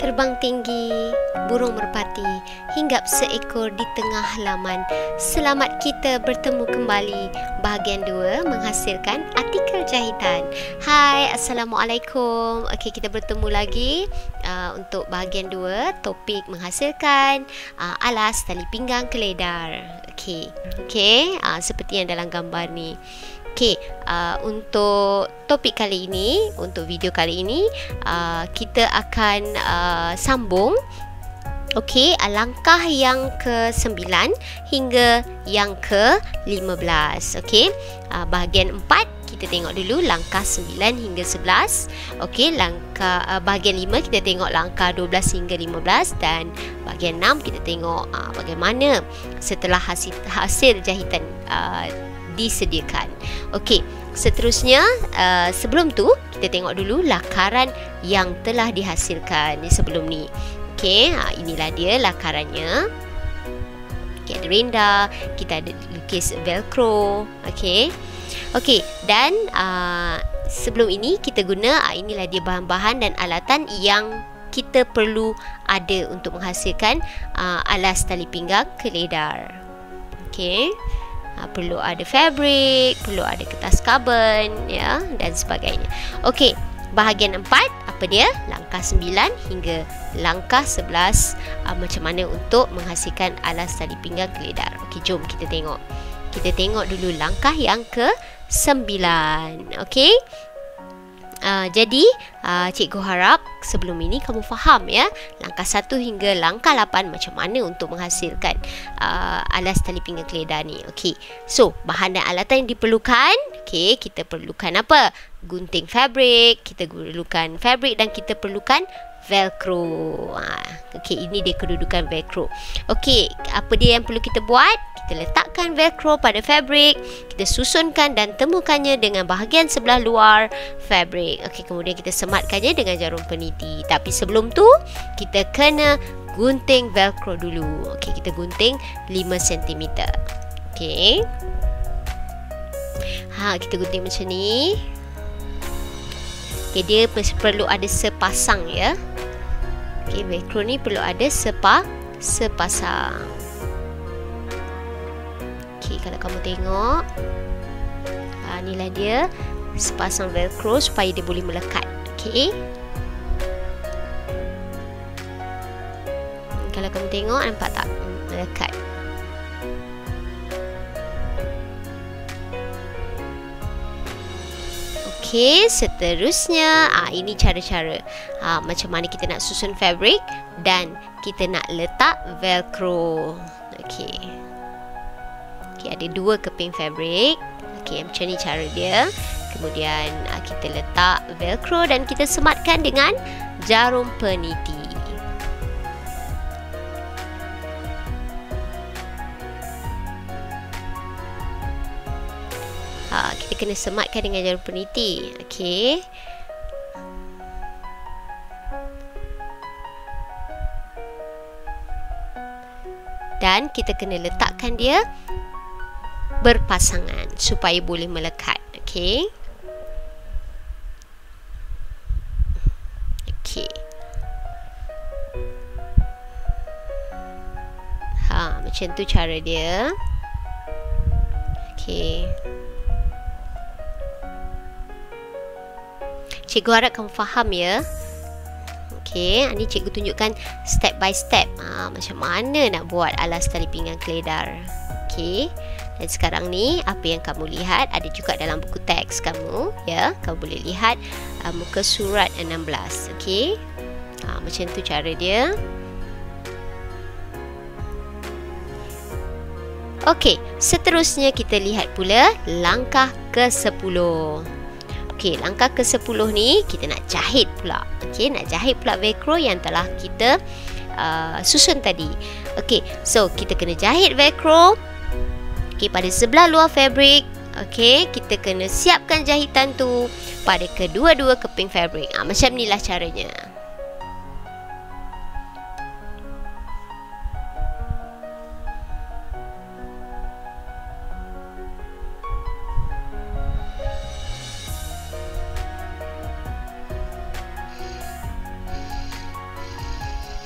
Terbang tinggi, burung merpati, hinggap seekor di tengah halaman. Selamat kita bertemu kembali. Bahagian 2 menghasilkan artikel jahitan. Hai, Assalamualaikum. Okey, kita bertemu lagi untuk bahagian 2, topik menghasilkan alas tali pinggang keledar. Okey, seperti yang dalam gambar ni. Okey, untuk topik kali ini, untuk video kali ini, kita akan sambung langkah yang ke-9 hingga yang ke-15. Okey, bahagian 4 kita tengok dulu langkah 9 hingga 11. Okey, langkah bahagian 5 kita tengok langkah 12 hingga 15, dan bahagian 6 kita tengok bagaimana setelah hasil jahitan disediakan. Okey, seterusnya sebelum tu kita tengok dulu lakaran yang telah dihasilkan sebelum ni. Okey, inilah dia lakarannya. Okey, ada renda, kita ada lukis velcro. Okey, dan sebelum ini kita guna inilah dia bahan-bahan dan alatan yang kita perlu ada untuk menghasilkan alas tali pinggang keledar. Okey, perlu ada fabric, perlu ada kertas karbon, ya, dan sebagainya. Okey, bahagian 4 apa dia? Langkah 9 hingga langkah 11, macam mana untuk menghasilkan alas tali pinggang keledar. Okey, jom kita tengok. Kita tengok dulu langkah yang ke-9. Okey. Jadi cikgu harap sebelum ini kamu faham, ya, langkah 1 hingga langkah 8 macam mana untuk menghasilkan alas tali pinggang keledar ni. Okey, so bahan dan alatan yang diperlukan. Okey, kita perlukan apa? Gunting fabric, kita perlukan fabric, dan kita perlukan velcro. Okey, ini dia kedudukan velcro. Okey, apa dia yang perlu kita buat? Kita letakkan velcro pada fabric, kita susunkan dan temukannya dengan bahagian sebelah luar fabric. Okey, kemudian kita sematkannya dengan jarum peniti. Tapi sebelum tu, kita kena gunting velcro dulu. Okey, kita gunting 5 cm. Okey. Kita gunting macam ni. Okey, dia perlu ada sepasang, ya. Okey, velcro ni perlu ada sepasang. Okey, kalau kamu tengok, inilah dia sepasang velcro supaya dia boleh melekat. Okey, kalau kamu tengok, nampak tak melekat? Okey, seterusnya ini cara-cara macam mana kita nak susun fabric dan kita nak letak velcro. Okey, ada 2 keping fabric. Okey, macam ni cara dia. Kemudian kita letak velcro dan kita sematkan dengan jarum peniti. Kita kena sematkan dengan jarum peniti. Okey. Dan kita kena letakkan dia berpasangan supaya boleh melekat. Okey. Okey. Macam tu cara dia. Okey. Cikgu harap kamu faham, ya. Okey, ini cikgu tunjukkan step by step macam mana nak buat alas tali pinggang keledar. Okey. Dan sekarang ni apa yang kamu lihat ada juga dalam buku teks kamu, ya. Kamu boleh lihat muka surat 16. Okey. Macam tu cara dia. Okey, seterusnya kita lihat pula langkah ke-10. Okey, langkah ke-10 ni kita nak jahit pula. Okey, nak jahit pula velcro yang telah kita susun tadi. Okey, so kita kena jahit velcro. Okey, pada sebelah luar fabric. Okey, kita kena siapkan jahitan tu pada kedua-dua keping fabric. Macam inilah caranya.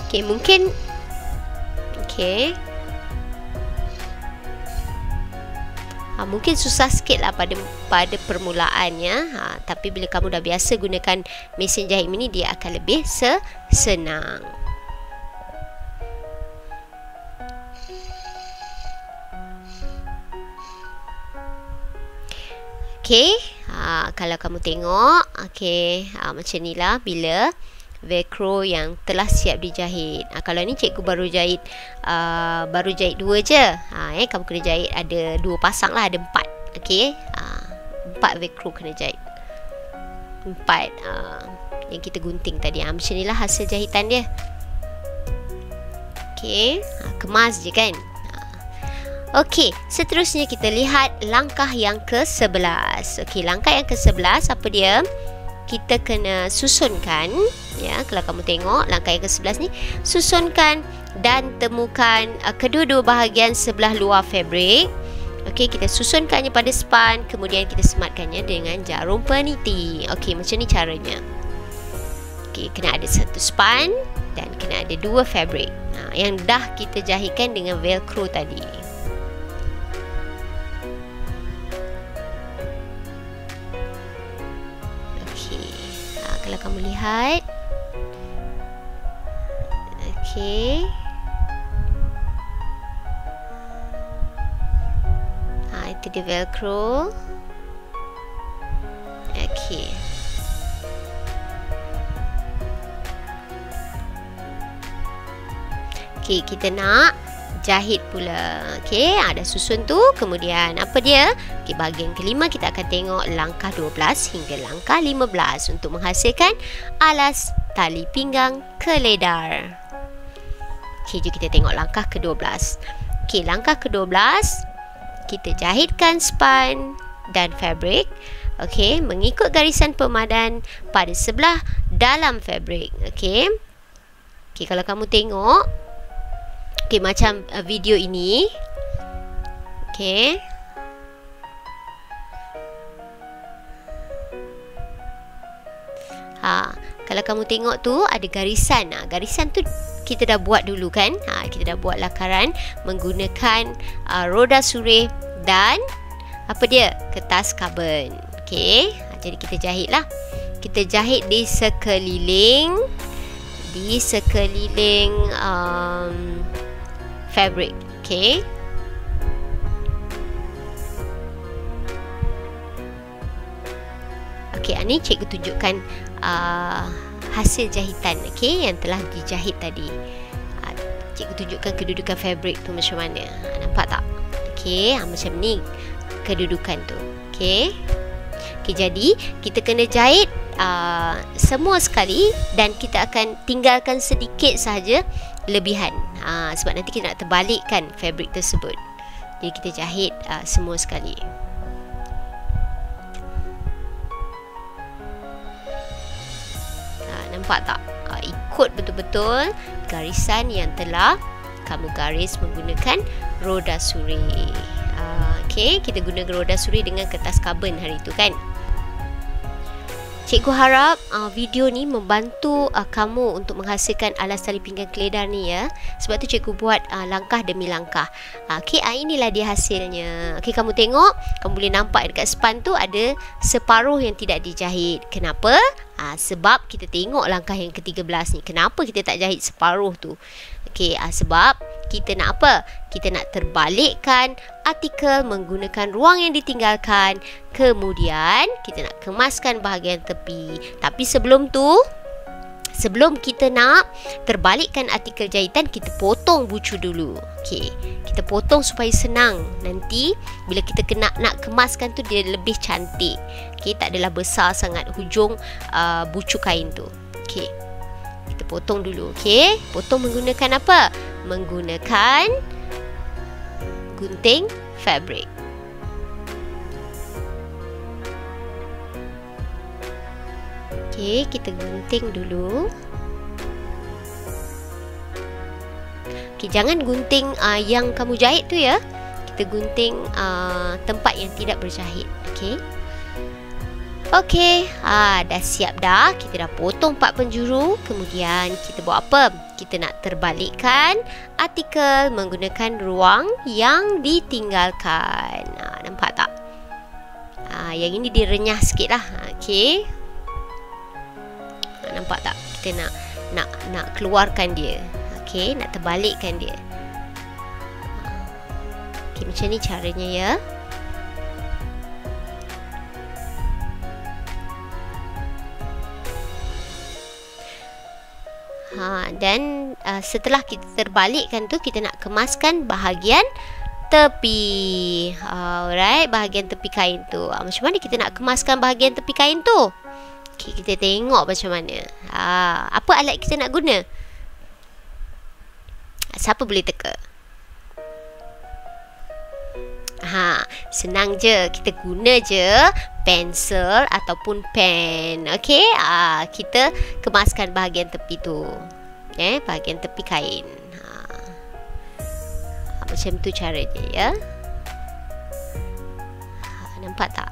Okey, mungkin mungkin susah sikit lah pada permulaannya, tapi bila kamu dah biasa gunakan mesin jahit mini, dia akan lebih senang. Okey, kalau kamu tengok, macam ni lah bila velcro yang telah siap dijahit. Kalau ni cikgu baru jahit 2 je. Kamu kena jahit ada 2 pasang lah, ada 4. Okey, 4 velcro kena jahit. 4 yang kita gunting tadi. Macam ni lah hasil jahitan dia. Okey, kemas je kan. Okey, seterusnya kita lihat langkah yang ke-11. Okey, langkah yang ke-11 apa dia? Kita kena susunkan, ya, kalau kamu tengok langkah yang ke-11 ni, susunkan dan temukan kedua-dua bahagian sebelah luar fabrik. Okey, kita susunkannya pada span, kemudian kita sematkannya dengan jarum peniti. Okey, macam ni caranya. Okey, kena ada 1 span dan kena ada 2 fabrik. Yang dah kita jahitkan dengan velcro tadi. Kalau kamu lihat, okey, itu dia velcro. Okey, kita nak jahit pula. Okey, ada susun tu. Kemudian apa dia? Okey, bahagian kelima kita akan tengok langkah 12 hingga langkah 15 untuk menghasilkan alas tali pinggang keledar. Okey, jom kita tengok langkah ke-12. Okey, langkah ke-12 kita jahitkan span dan fabrik. Okey, mengikut garisan pemadan pada sebelah dalam fabrik. Okey. Okey, kalau kamu tengok, okey, macam video ini. Okey. Kalau kamu tengok tu ada garisan. Garisan tu kita dah buat dulu kan? Kita dah buat lakaran menggunakan roda surih dan apa dia? Kertas karbon. Okey. Jadi kita jahitlah. Kita jahit di sekeliling fabric. Okey. Okey, ini cikgu tunjukkan hasil jahitan, okey, yang telah dijahit tadi. Cikgu tunjukkan kedudukan fabric tu macam mana. Nampak tak? Okey, macam ni kedudukan tu. Okey. Okey, jadi kita kena jahit semua sekali dan kita akan tinggalkan sedikit sahaja lebihan. Sebab nanti kita nak terbalikkan fabric tersebut. Jadi kita jahit semua sekali. Nampak tak? Ikut betul-betul garisan yang telah kamu garis menggunakan roda suri. Okey, kita gunakan roda suri dengan kertas karbon hari itu kan. Cikgu harap video ni membantu kamu untuk menghasilkan alas tali pinggang keledar ni ya. Sebab tu cikgu buat langkah demi langkah. Okey, inilah dia hasilnya. Okey, kamu tengok, kamu boleh nampak dekat span tu ada separuh yang tidak dijahit. Kenapa? Sebab kita tengok langkah yang ke-13 ni. Kenapa kita tak jahit separuh tu? Okey, sebab kita nak apa? Kita nak terbalikkan artikel menggunakan ruang yang ditinggalkan. Kemudian kita nak kemaskan bahagian tepi. Tapi sebelum tu, sebelum kita nak terbalikkan artikel jahitan, kita potong bucu dulu. Okey, kita potong supaya senang. Nanti bila kita nak kemaskan tu dia lebih cantik. Okey, tak adalah besar sangat hujung bucu kain tu. Okey, kita potong dulu. Okey, potong menggunakan apa? Menggunakan gunting fabric. Okey, kita gunting dulu. Okey, jangan gunting yang kamu jahit tu ya. Kita gunting tempat yang tidak berjahit. Okey. Okey, dah siap dah. Kita dah potong 4 penjuru. Kemudian kita buat apa? Kita nak terbalikkan artikel menggunakan ruang yang ditinggalkan. Nampak tak? Yang ini dia renyah sikit lah. Okey. Nampak tak? Kita nak keluarkan dia. Okey, nak terbalikkan dia. Okey, macam ni caranya ya. Dan setelah kita terbalikkan tu, kita nak kemaskan bahagian tepi. Alright, bahagian tepi kain tu. Macam mana kita nak kemaskan bahagian tepi kain tu? Okay, kita tengok macam mana. Apa alat kita nak guna? Siapa boleh teka? Senang je. Kita guna je pensel ataupun pen. Okey, kita kemaskan bahagian tepi tu. Bahagian tepi kain. Macam tu caranya ya. Nampak tak?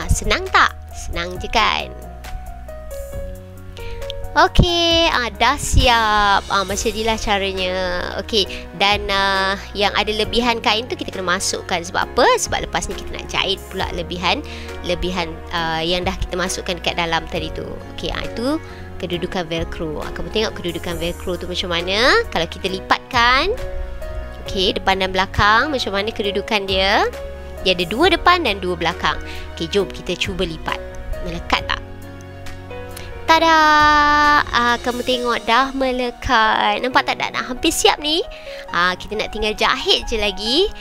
Senang tak? Senang je kan? Okey, dah siap. Macam inilah caranya. Okey, dan yang ada lebihan kain tu kita kena masukkan. Sebab apa? Sebab lepas ni kita nak jahit pula lebihan yang dah kita masukkan dekat dalam tadi tu. Okey, itu kedudukan velcro. Kamu tengok kedudukan velcro tu macam mana? Kalau kita lipatkan, okey, depan dan belakang, macam mana kedudukan dia? Dia ada 2 depan dan 2 belakang. Okey, jom kita cuba lipat. Melekat tak? Tada! Kamu tengok dah melekat. Nampak tak? Dah nak hampir siap ni. Kita nak tinggal jahit je lagi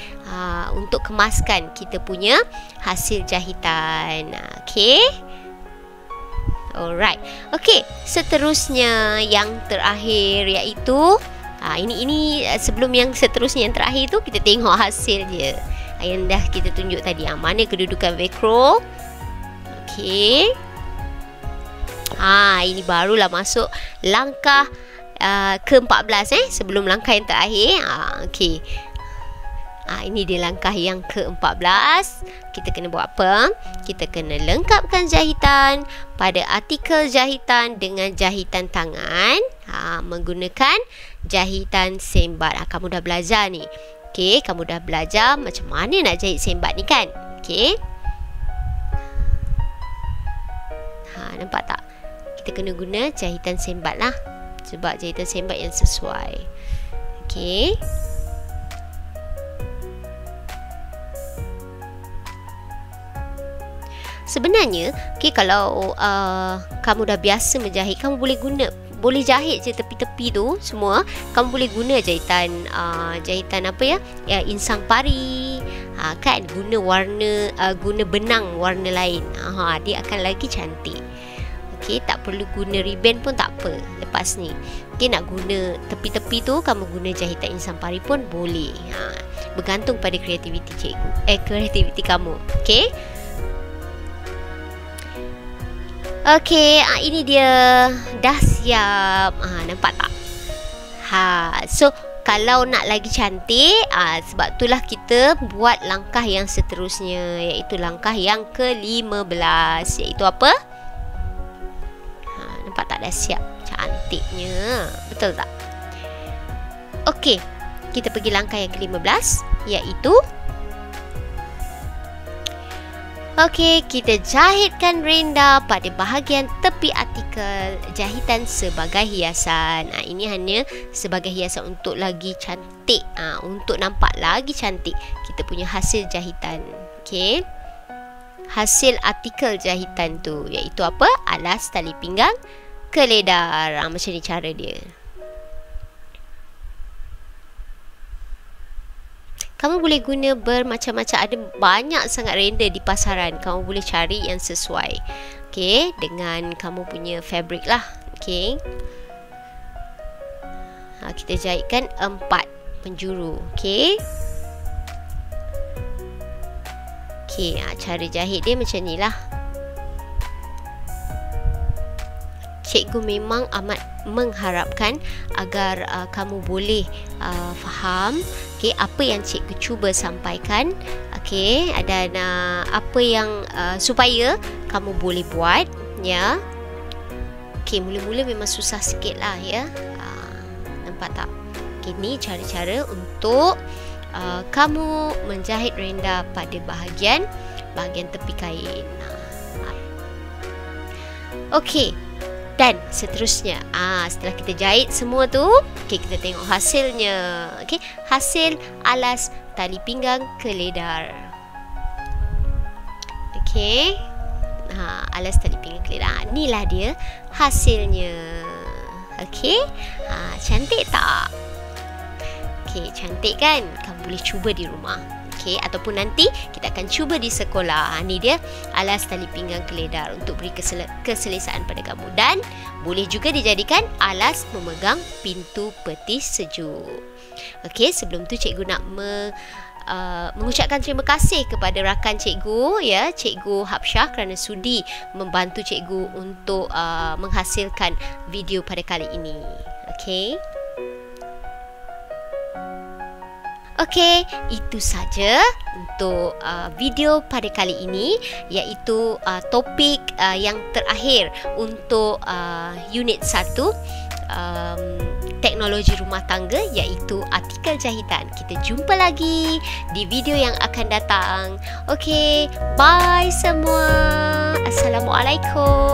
untuk kemaskan kita punya hasil jahitan. Okey. Alright. Okey, seterusnya yang terakhir iaitu ini sebelum yang seterusnya yang terakhir tu, kita tengok hasil dia. Yang dah kita tunjuk tadi. Mana kedudukan velcro? Okey. Ini barulah masuk langkah ke-14 sebelum langkah yang terakhir. Okey. Ini dia langkah yang ke-14. Kita kena buat apa? Kita kena lengkapkan jahitan pada artikel jahitan dengan jahitan tangan menggunakan jahitan sembat. Kamu dah belajar ni. Okey, kamu dah belajar macam mana nak jahit sembat ni kan? Okey. Nampak tak? Kita kena guna jahitan sembat lah. Sebab jahitan sembat yang sesuai. Okey. Sebenarnya, kalau kamu dah biasa menjahit, kamu boleh jahit je tepi-tepi tu semua. Kamu boleh guna jahitan apa ya, insang pari. Kan guna warna guna benang warna lain. Dia akan lagi cantik. Okey, tak perlu guna ribbon pun tak apa lepas ni. Okey, nak guna tepi-tepi tu kamu guna jahitan insang pari pun boleh. Bergantung pada kreativiti cikgu. Kreativiti kamu. Okey. Okey, ini dia dah siap. Nampak tak? So kalau nak lagi cantik, sebab itulah kita buat langkah yang seterusnya, iaitu langkah yang ke-15, iaitu apa? Nampak tak dah siap? Cantiknya. Betul tak? Okey, kita pergi langkah yang ke-15, iaitu okey, kita jahitkan renda pada bahagian tepi artikel jahitan sebagai hiasan. Ini hanya sebagai hiasan untuk lagi cantik. Untuk nampak lagi cantik kita punya hasil jahitan. Okey. Hasil artikel jahitan tu iaitu apa? Alas tali pinggang keledar. Macam ni cara dia. Kamu boleh guna bermacam-macam. Ada banyak sangat renda di pasaran. Kamu boleh cari yang sesuai. Okey, dengan kamu punya fabric lah. Okey. Kita jahitkan 4 penjuru. Okey. Okey, cara jahit dia macam ni lah. Cikgu memang amat mengharapkan agar kamu boleh faham Okey, apa yang cikgu cuba sampaikan, okey, dan apa yang supaya kamu boleh buat, ya. Okey, mula-mula memang susah sikit lah, ya. Nampak tak? Okey, ni cara-cara untuk kamu menjahit renda pada bahagian tepi kain. Okey. Dan seterusnya, setelah kita jahit semua tu, okey, kita tengok hasilnya. Okey, hasil alas tali pinggang keledar. Okey. Alas tali pinggang keledar. Inilah dia hasilnya. Okey. Cantik tak? Okey, cantik kan? Kamu boleh cuba di rumah. Okey, ataupun nanti kita akan cuba di sekolah. Ni dia alas tali pinggang keledar untuk beri keselesaan pada kamu, dan boleh juga dijadikan alas memegang pintu peti sejuk. Okey, sebelum tu cikgu nak mengucapkan terima kasih kepada rakan cikgu, ya, Cikgu Hapsyah, kerana sudi membantu cikgu untuk menghasilkan video pada kali ini. Okey. Okey, itu saja untuk video pada kali ini, iaitu topik yang terakhir untuk unit 1 teknologi rumah tangga, iaitu artikel jahitan. Kita jumpa lagi di video yang akan datang. Okey, bye semua. Assalamualaikum.